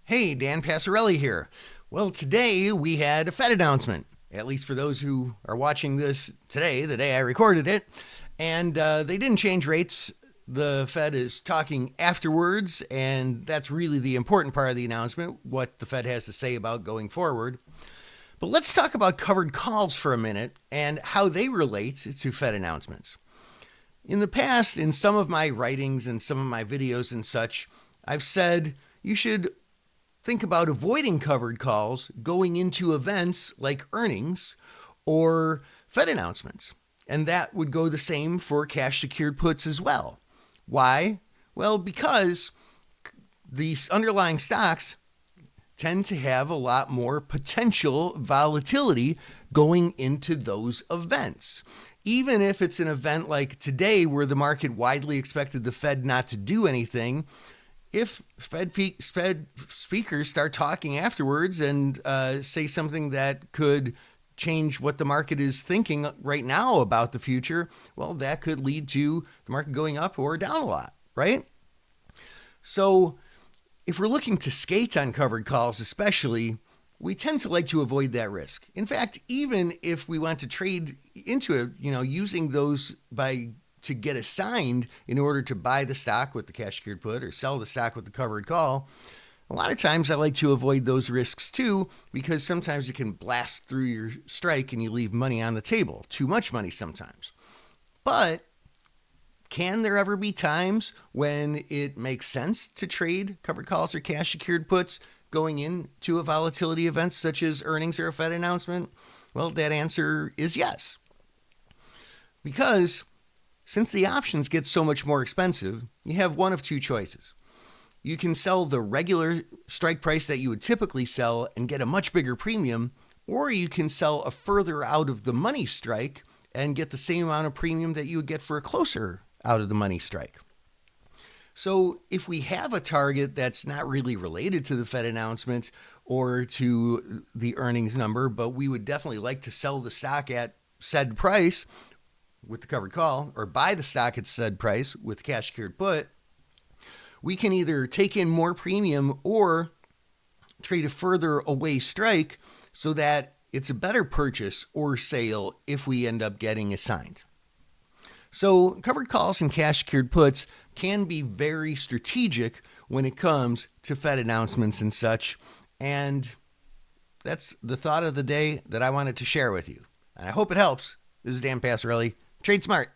Hey, Dan Passarelli here. Well, today we had a Fed announcement, at least for those who are watching this today, the day I recorded it. And they didn't change rates. The Fed is talking afterwards, and that's really the important part of the announcement, what the Fed has to say about going forward. But let's talk about covered calls for a minute and how they relate to Fed announcements. In the past, in some of my writings and some of my videos and such, I've said you should think about avoiding covered calls going into events like earnings or Fed announcements. And that would go the same for cash secured puts as well. Why? Well, because these underlying stocks tend to have a lot more potential volatility going into those events. Even if it's an event like today where the market widely expected the Fed not to do anything, if Fed speakers start talking afterwards and say something that could change what the market is thinking right now about the future, well, that could lead to the market going up or down a lot, right? So if we're looking to skate on covered calls especially, we tend to like to avoid that risk. In fact, even if we want to trade into it, using those to get assigned in order to buy the stock with the cash secured put or sell the stock with the covered call, a lot of times I like to avoid those risks too, because sometimes it can blast through your strike and you leave money on the table, too much money sometimes. But can there ever be times when it makes sense to trade covered calls or cash secured puts going into a volatility event such as earnings or a Fed announcement? Well, that answer is yes. Because since the options get so much more expensive, you have one of two choices. You can sell the regular strike price that you would typically sell and get a much bigger premium, or you can sell a further out of the money strike and get the same amount of premium that you would get for a closer out of the money strike. So if we have a target that's not really related to the Fed announcement or to the earnings number, but we would definitely like to sell the stock at said price with the covered call, or buy the stock at said price with the cash secured put, we can either take in more premium or trade a further away strike so that it's a better purchase or sale if we end up getting assigned. So covered calls and cash secured puts can be very strategic when it comes to Fed announcements and such. And that's the thought of the day that I wanted to share with you. And I hope it helps. This is Dan Passarelli. Trade smart.